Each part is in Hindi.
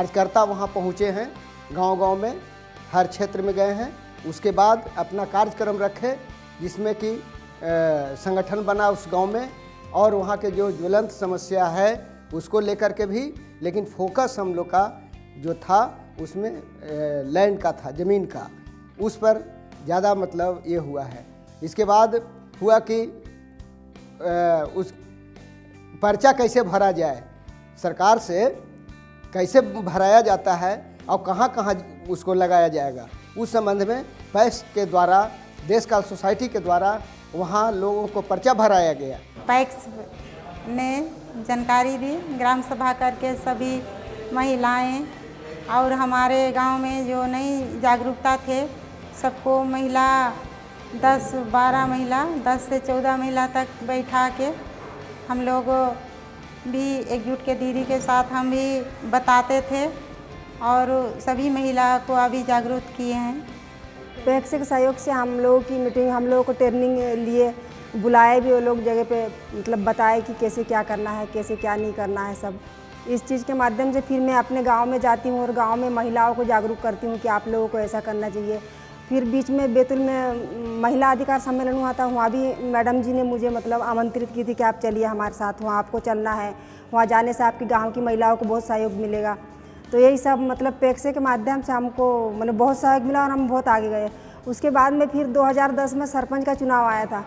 कार्यकर्ता वहाँ पहुँचे हैं, गांव-गांव में, हर क्षेत्र में गए हैं। उसके बाद अपना कार्यक्रम रखे जिसमें कि संगठन बना उस गांव में, और वहाँ के जो ज्वलंत समस्या है उसको लेकर के भी, लेकिन फोकस हम लोग का जो था उसमें लैंड का था, ज़मीन का, उस पर ज़्यादा मतलब ये हुआ है। इसके बाद हुआ कि उस पर्चा कैसे भरा जाए, सरकार से कैसे भराया जाता है और कहाँ कहाँ उसको लगाया जाएगा, उस संबंध में पैक्स के द्वारा, देश काल सोसाइटी के द्वारा वहाँ लोगों को पर्चा भराया गया। पैक्स ने जानकारी दी, ग्राम सभा करके सभी महिलाएं और हमारे गांव में जो नई जागरूकता थे सबको, महिला 10-12 महिला, 10 से 14 महिला तक बैठा के हम लोग भी एकजुट के दीदी के साथ हम भी बताते थे और सभी महिला को अभी जागरूक किए हैं। पैक्स के सहयोग से हम लोगों की मीटिंग, हम लोगों को ट्रेनिंग लिए बुलाए भी, वो लोग जगह पे मतलब बताए कि कैसे क्या करना है, कैसे क्या नहीं करना है। सब इस चीज़ के माध्यम से फिर मैं अपने गांव में जाती हूँ और गांव में महिलाओं को जागरूक करती हूँ कि आप लोगों को ऐसा करना चाहिए। फिर बीच में बैतूल में महिला अधिकार सम्मेलन हुआ था, वहाँ भी मैडम जी ने मुझे मतलब आमंत्रित की थी कि आप चलिए हमारे साथ, वहाँ आपको चलना है, वहाँ जाने से आपके गाँव की महिलाओं को बहुत सहयोग मिलेगा। तो यही सब मतलब पैक्स के माध्यम से हमको मतलब बहुत सहयोग मिला और हम बहुत आगे गए। उसके बाद में फिर 2010 में सरपंच का चुनाव आया था,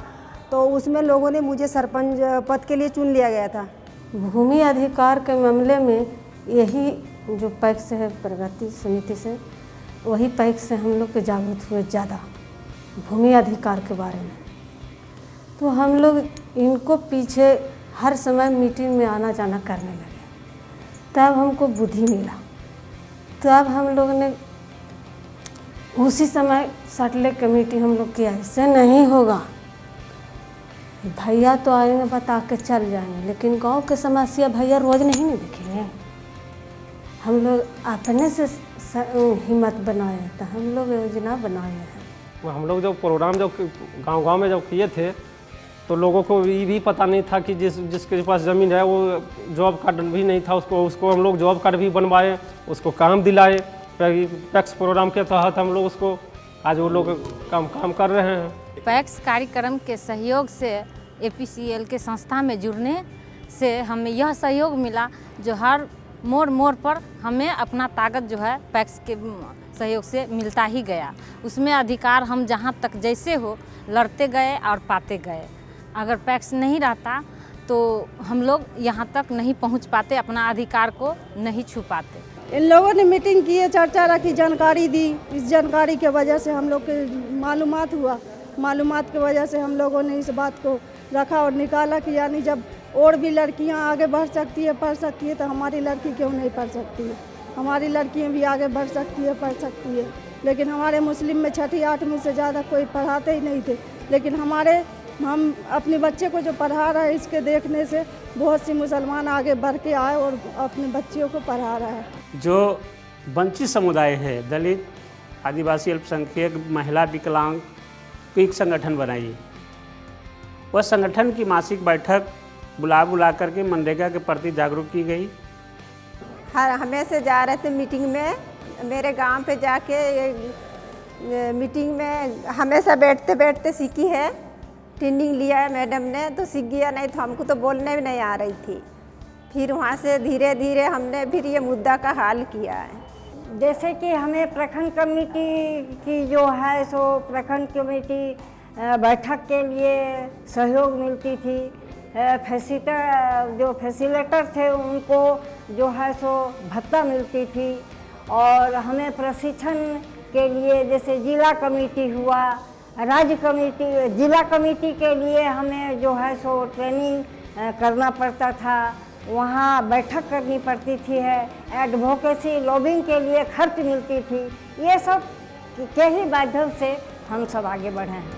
तो उसमें लोगों ने मुझे सरपंच पद के लिए चुन लिया गया था। भूमि अधिकार के मामले में यही जो पैक्स है, प्रगति समिति से, वही पैक्स से हम लोग के जागरूक हुए ज़्यादा भूमि अधिकार के बारे में। तो हम लोग इनको पीछे हर समय मीटिंग में आना जाना करने लगे, तब हमको बुद्धि मिला। तब हम लोग ने उसी समय सटले कमेटी हम लोग किया, इससे नहीं होगा, भैया तो आएंगे बता के चल जाएंगे, लेकिन गांव के समस्या भैया रोज़ नहीं ना देखेंगे। हम लोग अपने से हिम्मत बनाए, तो हम लोग योजना बनाए हैं। हम लोग जब प्रोग्राम जब गांव-गांव में जब किए थे तो लोगों को ये भी पता नहीं था कि जिसके पास ज़मीन है वो जॉब कार्ड भी नहीं था, उसको हम लोग जॉब कार्ड भी बनवाए, उसको काम दिलाए। पैक्स प्रोग्राम के तहत हम लोग उसको आज वो लोग काम कर रहे हैं। पैक्स कार्यक्रम के सहयोग से APCL के संस्था में जुड़ने से हमें यह सहयोग मिला जो हर मोड़ पर हमें अपना ताकत जो है पैक्स के सहयोग से मिलता ही गया। उसमें अधिकार हम जहाँ तक जैसे हो लड़ते गए और पाते गए। अगर पैक्स नहीं रहता तो हम लोग यहाँ तक नहीं पहुँच पाते, अपना अधिकार को नहीं छू पाते। इन लोगों ने मीटिंग की, चर्चा रखी, जानकारी दी। इस जानकारी के वजह से हम लोग के मालूमात हुआ। मालूमात की वजह से हम लोगों ने इस बात को रखा और निकाला कि यानी जब और भी लड़कियां आगे बढ़ सकती है, पढ़ सकती है, तो हमारी लड़की क्यों नहीं पढ़ सकती है। हमारी लड़कियां भी आगे बढ़ सकती है, पढ़ सकती है। लेकिन हमारे मुस्लिम में 6ठी 8वीं से ज़्यादा कोई पढ़ाते ही नहीं थे। लेकिन हम अपने बच्चे को जो पढ़ा रहे हैं, इसके देखने से बहुत सी मुसलमान आगे बढ़ के आए और अपने बच्चियों को पढ़ा रहा है। जो वंचित समुदाय है, दलित, आदिवासी, अल्पसंख्यक, महिला, विकलांग को एक संगठन बनाइए। वह संगठन की मासिक बैठक बुला करके मनरेगा के प्रति जागरूक की गई। हमें से जा रहे थे मीटिंग में, मेरे गांव पे जाके मीटिंग में हमेशा बैठते बैठते सीखी है, ट्रेनिंग लिया है मैडम ने, तो सीख गया। नहीं तो हमको तो बोलने भी नहीं आ रही थी। फिर वहाँ से धीरे धीरे हमने फिर ये मुद्दा का हल किया है। जैसे कि हमें प्रखंड कमेटी की जो है सो प्रखंड कमेटी बैठक के लिए सहयोग मिलती थी। जो फैसिलिटेटर थे उनको जो है सो भत्ता मिलती थी। और हमें प्रशिक्षण के लिए जैसे जिला कमेटी हुआ, राज्य कमेटी, जिला कमेटी के लिए हमें जो है सो ट्रेनिंग करना पड़ता था, वहाँ बैठक करनी पड़ती थी, एडवोकेसी लॉबिंग के लिए खर्च मिलती थी। ये सब के ही माध्यम से हम सब आगे बढ़े हैं।